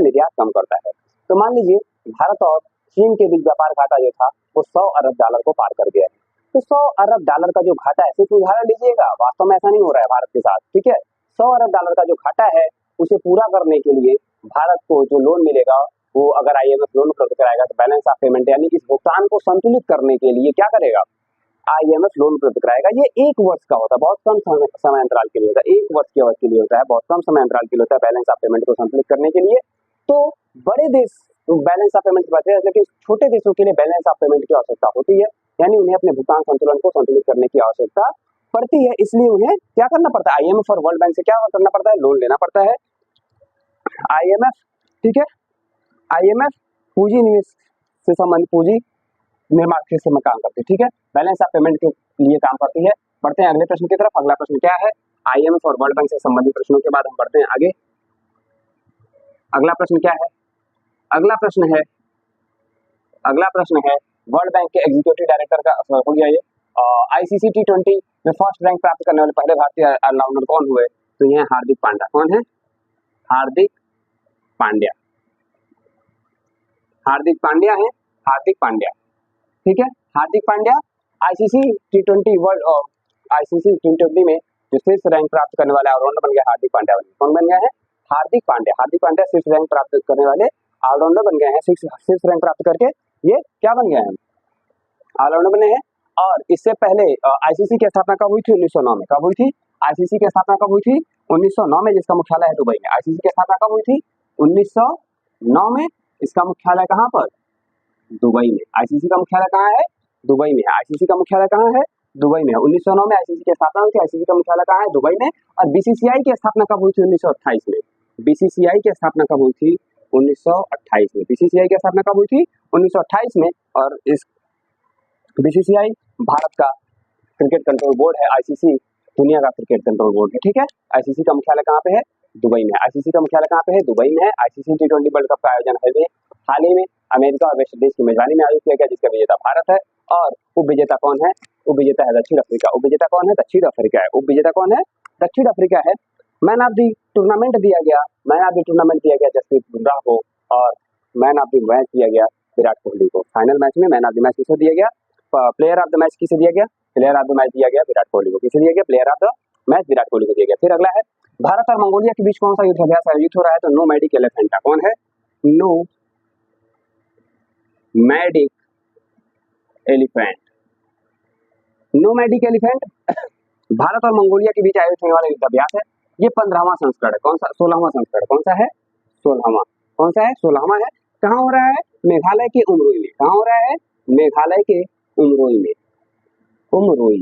निर्यात कम करता है। तो मान लीजिए भारत और चीन के बीच व्यापार घाटा जो था वो $100 अरब को पार कर गया है। तो $100 अरब का जो घाटा है, सिर्फ उदाहरण लीजिएगा, वास्तव में ऐसा नहीं हो रहा है भारत के साथ, ठीक है। $100 अरब का जो घाटा है उसे पूरा करने के लिए भारत को जो लोन मिलेगा वो अगर आईएमएफ लोन उपलब्ध कराएगा तो बैलेंस ऑफ पेमेंट यानी इस भुगतान को संतुलित करने के लिए क्या करेगा, आईएमएफ लोन उपलब्ध कराएगा। ये एक वर्ष का होता है, बहुत कम समय अंतराल के लिए होता है, एक वर्ष के अवधि के लिए होता है, बहुत कम समय अंतराल के लिए होता है बैलेंस ऑफ पेमेंट को संतुलित करने के लिए। तो बड़े देश बैलेंस ऑफ पेमेंट करते हैं, लेकिन छोटे देशों के लिए बैलेंस ऑफ पेमेंट की आवश्यकता होती है, यानी उन्हें अपने भुगतान संतुलन को संतुलित करने की आवश्यकता पड़ती है। इसलिए उन्हें क्या करना पड़ता है, आईएमएफ और वर्ल्ड बैंक से क्या करना पड़ता है, लोन लेना पड़ता है। आईएमएफ, ठीक है, आईएमएफ पूंजी निवेश से संबंधित पूंजी निर्माण के समय काम करती है, ठीक है, बैलेंस ऑफ पेमेंट के लिए काम करती है। बढ़ते हैं अगले प्रश्न की तरफ। अगला प्रश्न क्या है, आईएमएफ और वर्ल्ड बैंक से संबंधित प्रश्नों के बाद हम बढ़ते हैं आगे। अगला प्रश्न क्या है, अगला प्रश्न है वर्ल्ड बैंक के एग्जीक्यूटिव डायरेक्टर का हो गया ये। आईसीसी T20 में फर्स्ट रैंक प्राप्त करने वाले पहले भारतीय ऑलराउंडर कौन हुए, तो ये हार्दिक पांड्या। कौन है, हार्दिक पांड्या, ठीक है। Hardik Pandya ICC T20 world और आईसीसी T20 में जो शीर्ष रैंक प्राप्त करने वाले ऑलराउंडर बन गया हार्दिक पांड्या। कौन बन गया है, हार्दिक पांड्या शीर्ष रैंक प्राप्त करने वाले ऑलराउंडर बन गए हैं। शीर्ष रैंक प्राप्त करके ये क्या बन गए हैं, ऑलराउंडर बने हैं। और इससे पहले आईसीसी की स्थापना कब हुई थी, 1909 में। कब हुई थी, आईसीसी की स्थापना कब हुई थी, 1909 में, जिसका मुख्यालय है दुबई में। आईसीसी की स्थापना कब हुई थी, 1909 में, इसका मुख्यालय कहाँ पर, दुबई में। आईसीसी का मुख्यालय कहाँ है, दुबई में है। आईसीसी का मुख्यालय कहाँ है, दुबई में है। 1909 में आईसीसी की स्थापना हुई थी। आईसीसी का मुख्यालय कहाँ है, दुबई में। और बीसीसीआई की स्थापना कब हुई थी, 1928 में। बीसीसीआई की स्थापना कब हुई थी, 1928 में। बीसीसीआई की स्थापना कब हुई थी, 1928 में। और इस बीसीसीआई भारत का क्रिकेट कंट्रोल बोर्ड है, आईसीसी दुनिया का क्रिकेट कंट्रोल बोर्ड है, ठीक है। आईसीसी का मुख्यालय कहाँ पे है, दुबई में। आईसीसी का मुख्यालय कहाँ पे है, दुबई में है। आईसीसी T20 वर्ल्ड कप का आयोजन हाल ही में अमेरिका और वेस्ट इंडीज की मेजबानी में आयोजित किया गया, जिसका विजेता भारत है। और उप विजेता कौन है, उप विजेता है दक्षिण अफ्रीका। उप विजेता कौन है, दक्षिण अफ्रीका है। उप विजेता कौन है, दक्षिण अफ्रीका है। मैन ऑफ द टूर्नामेंट दिया गया, जसप्रीत बुमराह को, और मैन ऑफ द मैच दिया गया विराट कोहली को। फाइनल मैच में मैन ऑफ द मैच किसे दिया गया, प्लेयर ऑफ द मैच किसे दिया गया, प्लेयर ऑफ द मैच दिया गया विराट कोहली को। किसे दिया गया, player of the match Virat Kohli को दिया गया। फिर अगला है, भारत और मंगोलिया के बीच कौन सा युद्धाभ्यास आयोजित हो रहा है? तो नो मैडिक एलिफेंटा। कौन है? No मैडिक elephant. No मैडिक elephant Bharat और मंगोलिया के बीच आयोजित होने वाला युद्धाभ्यास है। ये 15वां संस्करण है। कौन सा? 16वां संस्करण। कौन सा है? 16वां। कौन सा है? 16वां है। कहाँ हो रहा है? मेघालय के उमरोई में। कहाँ हो रहा है? मेघालय के उमरोई में। उमरोई।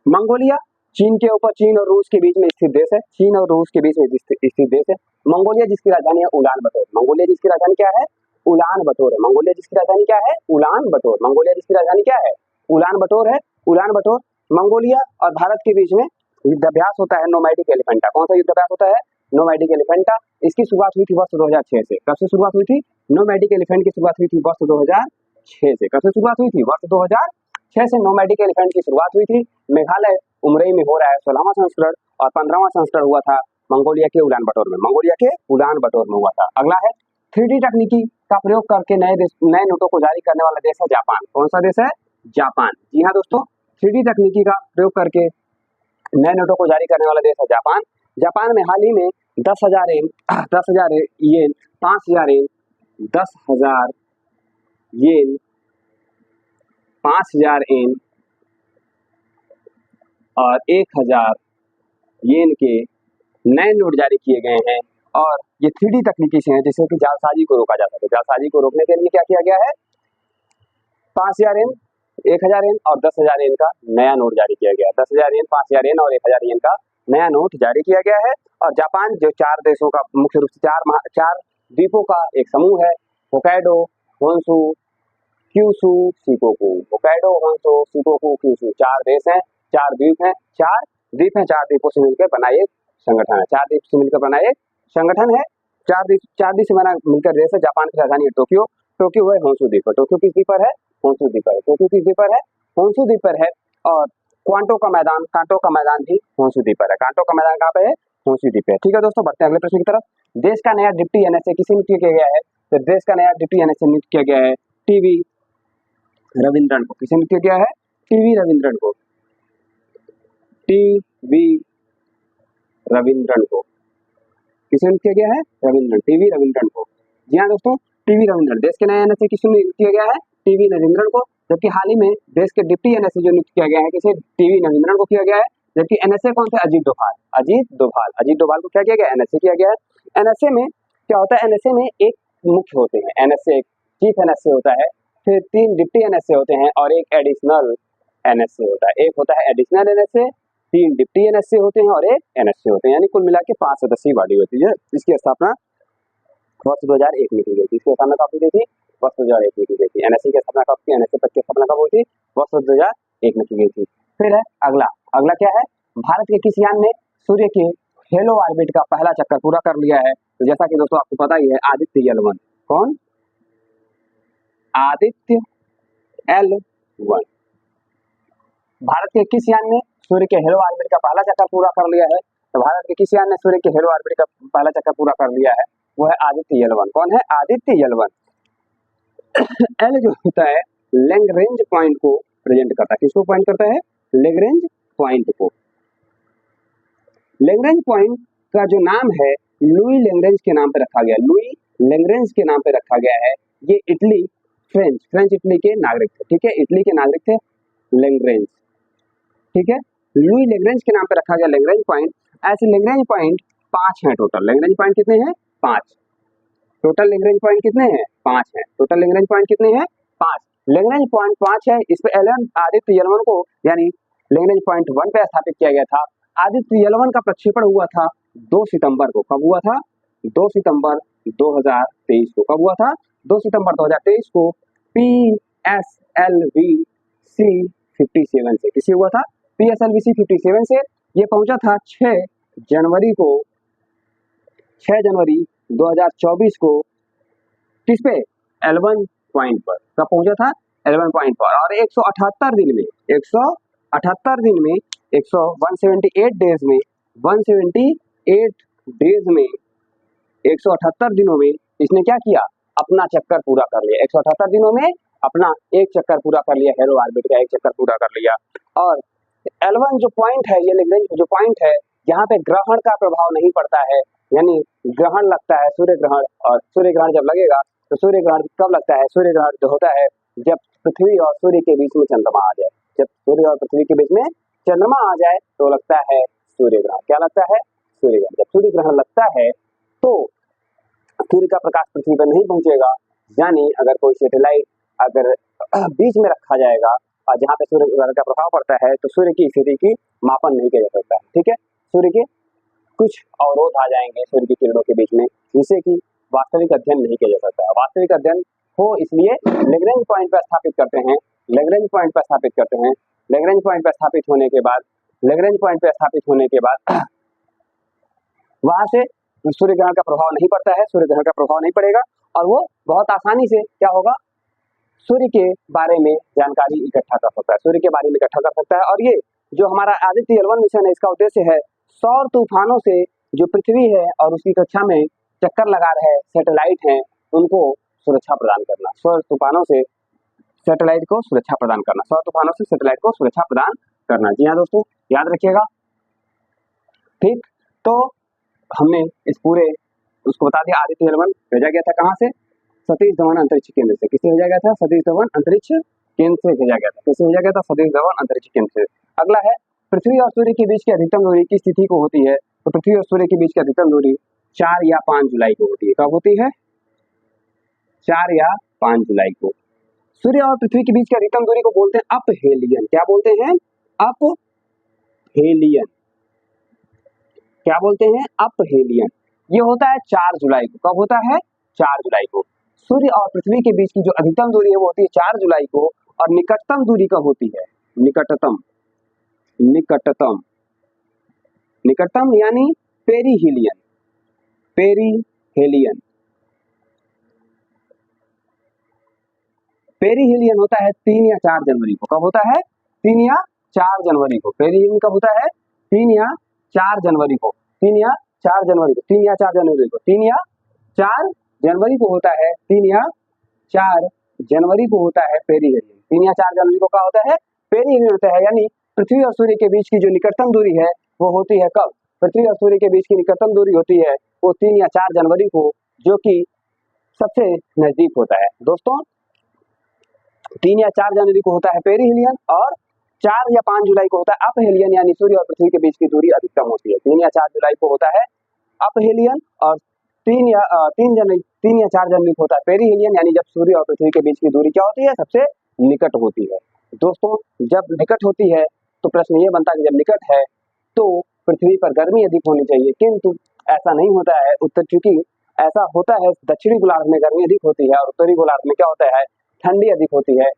मंगोलिया चीन के ऊपर, चीन और रूस के बीच में स्थित देश है। चीन और रूस के बीच में स्थित देश है। मंगोलिया जिसकी राजधानी है उलान बटोर। मंगोलिया जिसकी राजधानी क्या है? उलान बटोर है। मंगोलिया जिसकी राजधानी क्या है? उलान बटोर। मंगोलिया जिसकी राजधानी क्या है? उलान बटोर है। उलान बटोर। मंगोलिया और भारत के बीच में युद्धाभ्यास होता है नोमैडिक एलिफेंटा। कौन सा युद्धाभ्यास होता है? नोमैडिक एलिफेंटा। इसकी शुरुआत हुई थी वर्ष 2006 से। कब से शुरुआत हुई थी? नोमैडिक एलिफेंट की शुरुआत हुई थी वर्ष 2006 से। कब से शुरुआत हुई थी? वर्ष 2006 से नोमैडिक एलिफेंट की शुरुआत हुई थी। मेघालय उमरोई में हो रहा है 16वां संस्करण, और 15वां संस्करण हुआ था मंगोलिया के उलान बटोर में। मंगोलिया के उलान बटोर में हुआ था। अगला है, 3D तकनीकी का प्रयोग करके नए नोटों को जारी करने वाला देश है जापान। कौन सा देश है? जापान। जी हाँ दोस्तों, 3D तकनीकी का प्रयोग करके नए नोटों को जारी करने वाला देश है जापान। जापान में हाल ही में 10,000 येन, 10,000 येन, 5,000 येन, 10,000 येन, 5,000 येन और 1,000 येन के नए नोट जारी किए गए हैं। और ये 3D तकनीकी से हैं जिससे कि जालसाजी को रोका जा सके। जालसाजी को रोकने के लिए क्या किया गया है? 5,000 येन, 1,000 येन और 10,000 येन का नया नोट जारी किया गया है। 10,000 येन, 5,000 येन और 1,000 येन का नया नोट जारी किया गया है। और जापान जो 4 देशों का, मुख्य रूप से 4 द्वीपों का एक समूह है, Hokkaido, Honshu, Kyushu, Shikoku. Hokkaido, Honshu, Shikoku, Kyushu 4 देश हैं, 4 द्वीप हैं, 4 द्वीप हैं। 4 द्वीपों से मिलकर बना एक संगठन है। 4 द्वीप से मिलकर बना एक संगठन है। 4 द्वीप से बना मिलकर देश है। जापान की राजधानी है टोक्यो। टोक्यो है होन्शु द्वीप पर। टोक्यो किस द्वीप पर है? होन्शु द्वीप पर है। टोक्यो किस द्वीप पर है? होन्शु द्वीप पर है। और कांटो का मैदान भी होन्शु द्वीप पर है। कांटो का मैदान कहाँ पे है? होन्शु द्वीप पे है। ठीक है दोस्तों, बढ़ते हैं अगले प्रश्न की तरफ। देश का नया डिप्टी एनएसए किसे नियुक्त किया गया है? तो देश का नया डिप्टी एनएसए नियुक्त किया गया है टीवी रविंद्रन को। किसे नियुक्त किया गया है? टीवी रविंद्रन को। टीवी रविंद्रन को किसे नियुक्त किया गया है? रविंद्रन, टीवी रविंद्रन को। जी हाँ दोस्तों, टीवी रविंद्रन। देश के नए एनएसए किसे नियुक्त किया गया है? टीवी रविंद्रन को। जबकि हाल ही में देश के डिप्टी एनएसए जो नियुक्त किया गया है किसे? टीवी रविंद्रन को किया गया है। जबकि एनएसए कौन थे? अजीत डोभाल। अजीत डोभाल को क्या किया गया? एनएसए किया गया है। एनएसए में क्या होता है? एनएसए में एक मुख्य होते हैं। एनएसए चीफ एनएसए होता है, फिर 3 डिप्टी एनएसए होते हैं और एक एडिशनल एनएसए होता है। एक होता है एडिशनल एनएसए, 3 डिप्टी एनएसए होते हैं और एक एनएसए होते हैं। यानी कुल मिला के 5 सदस्यीय बॉडी होती है। इसकी स्थापना वर्ष 2001 में की गई थी। इसकी स्थापना कब हुई थी? वर्ष 2001 में की गई थी। एनएसए की स्थापना कब की? एनएसए पद की स्थापना कब हुई थी? वर्ष 2001 में की गई थी। फिर है अगला क्या है? भारत के किस यान ने सूर्य के हेलो ऑर्बिट का पहला चक्कर पूरा कर लिया है? तो जैसा कि दोस्तों आपको पता ही है, आदित्य L1। कौन? आदित्य L1। भारत के किस यान ने सूर्य के हेलो ऑर्बिट का पहला चक्कर पूरा कर लिया है? तो भारत के किस यान ने सूर्य के हेलो ऑर्बिट का पहला चक्कर पूरा कर लिया है? वो है आदित्य L1। कौन है? आदित्य L1। एल जो होता है लैग्रेंज पॉइंट को प्रेजेंट करता है। किसको पॉइंट करता है? लैग्रेंज पॉइंट को। लैग्रेंज पॉइंट का जो नाम है लुई लैग्रेंज के नाम पे रखा गया। लुई लैग्रेंज के नाम पे रखा गया है। ये इटली, फ्रेंच इटली के नागरिक थे। ठीक है, इटली के नागरिक थे लैग्रेंज। ठीक है, लुई लैग्रेंज के नाम पे रखा गया लैग्रेंज पॉइंट। ऐसे लैग्रेंज पॉइंट 5 हैं टोटल। लैग्रेंज पॉइंट कितने हैं? 5। टोटल लैग्रेंज पॉइंट कितने हैं? 5 हैं। टोटल लैग्रेंज पॉइंट कितने हैं? 5। लैग्रेंज पॉइंट 5 है। इस पे आदित्य L1 को यानी लैग्रेंज पॉइंट 1 पे स्थापित किया गया था। आदित्य L1 का प्रक्षेपण हुआ था 2 सितंबर को। कब हुआ था? 2 सितंबर 2023 को। कब हुआ था? 2 सितंबर 2023 को PSLV C57 से। किससे हुआ था? PSLV C57 से। ये पहुंचा था 6 जनवरी 2024 को। किस पे? L1 पॉइंट पर। कब पहुंचा था? L1 पॉइंट पर। और 178 दिन में 178 दिन में 178 डेज में 178 डेज में 178 दिनों में इसने क्या किया? अपना चक्कर पूरा कर लिया। 178 दिनों में अपना एक चक्कर पूरा कर लिया। हेलो ऑर्बिट का एक चक्कर पूरा कर लिया। और L1 जो पॉइंट है, ये लेग्रेंज जो पॉइंट है, यहाँ पे ग्रहण का प्रभाव नहीं पड़ता है, यानी ग्रहण लगता है सूर्य ग्रहण, और सूर्य ग्रहण जब लगेगा तो सूर्य ग्रहण कब लगता है? सूर्य ग्रहण जो होता है जब पृथ्वी और सूर्य के बीच में चंद्रमा आ जाए। जब सूर्य और पृथ्वी के बीच में चंद्रमा आ जाए तो लगता है सूर्य ग्रहण। क्या लगता है? सूर्य ग्रहण। जब सूर्य ग्रहण लगता है तो सूर्य का प्रकाश पृथ्वी पर नहीं पहुंचेगा, यानी अगर कोई सैटेलाइट अगर बीच में रखा जाएगा और जहाँ पे सूर्य ग्रहण का प्रभाव पड़ता है तो सूर्य की स्थिति की मापन नहीं किया जा सकता है। ठीक है, सूर्य के कुछ अवरोध आ जाएंगे सूर्य की किरणों के बीच में, जिससे कि वास्तविक अध्ययन नहीं किया जा सकता है। वास्तविक अध्ययन हो इसलिए लेग्रेंज पॉइंट पर स्थापित करते हैं। लेग्रेंज पॉइंट पर स्थापित करते हैं। लेग्रेंज पॉइंट पर स्थापित होने के बाद वहां से सूर्य ग्रहण का प्रभाव नहीं पड़ता है, सूर्य ग्रहण का प्रभाव नहीं पड़ेगा और वो बहुत आसानी से क्या होगा, सूर्य के बारे में जानकारी इकट्ठा कर सकता है, सूर्य के बारे में इकट्ठा कर सकता है। और ये जो हमारा आदित्य L1 मिशन है, इसका उद्देश्य है सौर तूफानों से जो पृथ्वी है और उसकी कक्षा में चक्कर लगा रहे सैटेलाइट हैं, उनको सुरक्षा प्रदान करना। सौर तूफानों से सैटेलाइट को सुरक्षा प्रदान करना, सौर तूफानों से सैटेलाइट को सुरक्षा प्रदान करना। जी हाँ दोस्तों, याद रखिएगा। ठीक, तो हमने इस पूरे उसको बता दिया। आदित्य L1 भेजा गया था कहाँ से? सतीश धवन अंतरिक्ष केंद्र से। किससे भेजा गया था? सतीश धवन अंतरिक्ष केंद्र से भेजा गया था। किससे भेजा गया था? सतीश धवन अंतरिक्ष केंद्र से। अगला है पृथ्वी और सूर्य के बीच की अधिकतम दूरी किस तिथि को होती है? तो पृथ्वी और सूर्य के बीच की अधिकतम दूरी 4 या 5 जुलाई को होती है। कब होती है? 4 या 5 जुलाई को। सूर्य और पृथ्वी के बीच की अधिकतम दूरी को बोलते हैं अपहेलियन। क्या बोलते हैं? अपहेलियन। क्या बोलते हैं? अपहेलियन। ये होता है 4 जुलाई को। कब होता है? 4 जुलाई को। सूर्य और पृथ्वी के बीच की जो अधिकतम दूरी है वो होती है 4 जुलाई को, और निकटतम दूरी कब होती है? निकटतम यानी पेरीहिलियन। पेरीहिलियन होता है 3 या 4 जनवरी को। कब होता है? 3 या 4 जनवरी को। पेरीहिलियन कब होता है? 3 या 4 जनवरी को। 3 या 4 जनवरी को। 3 या 4 जनवरी को। 3 या 4 जनवरी को होता है। 3 या 4 जनवरी को होता है पेरीहिलियन। 3 या 4 जनवरी को क्या होता है? पेरीहिलियन होता है। यानी पृथ्वी और सूर्य के बीच की जो निकटतम दूरी है वो होती है कब? पृथ्वी और सूर्य के बीच की निकटतम दूरी होती है वो 3 या 4 जनवरी को, जो कि सबसे नजदीक होता है। दोस्तों 3 या 4 जनवरी को होता है पेरीहिलियन, और 4 या 5 जुलाई को होता है अपहेलियन, यानी सूर्य और पृथ्वी के बीच की दूरी अधिकतम होती है। 3 या 4 जुलाई को होता है अपहेलियन, और 3 या 4 जनवरी को होता है पेरीहिलियन, यानी जब सूर्य और पृथ्वी के बीच की दूरी क्या होती है? सबसे निकट होती है। दोस्तों जब निकट होती है तो प्रश्न ये बनता है कि जब निकट है तो पृथ्वी पर गर्मी अधिक होनी चाहिए, किंतु ऐसा नहीं होता है। चूंकि ऐसा होता है दक्षिणी गोलार्ध में गर्मी अधिक होती है और उत्तरी गोलार्ध में क्या होता है? ठंडी अधिक होती है।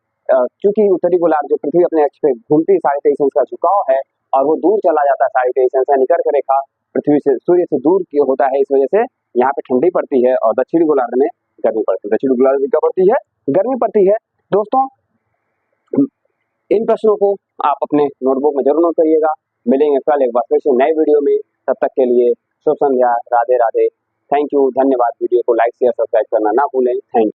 चूंकि उत्तरी गोलार्ध जो पृथ्वी अपने अक्ष पे घूमती 23.5 अंश का झुकाव है और वो दूर चला जाता है 23.5 अंश, यानी कर्क रेखा पृथ्वी से सूर्य से दूर होता है, इस वजह से यहाँ पे ठंडी पड़ती है और दक्षिणी गोलार्ध में गर्मी पड़ती है। दक्षिणी गोलार्ध में क्या पड़ती है? गर्मी पड़ती है। दोस्तों इन प्रश्नों को आप अपने नोटबुक में जरूर नोट करिएगा। मिलेंगे कल एक बार फिर से नए वीडियो में। तब तक के लिए शुभ संध्या, राधे राधे, थैंक यू, धन्यवाद। वीडियो को लाइक शेयर सब्सक्राइब करना ना भूलें। Thank you.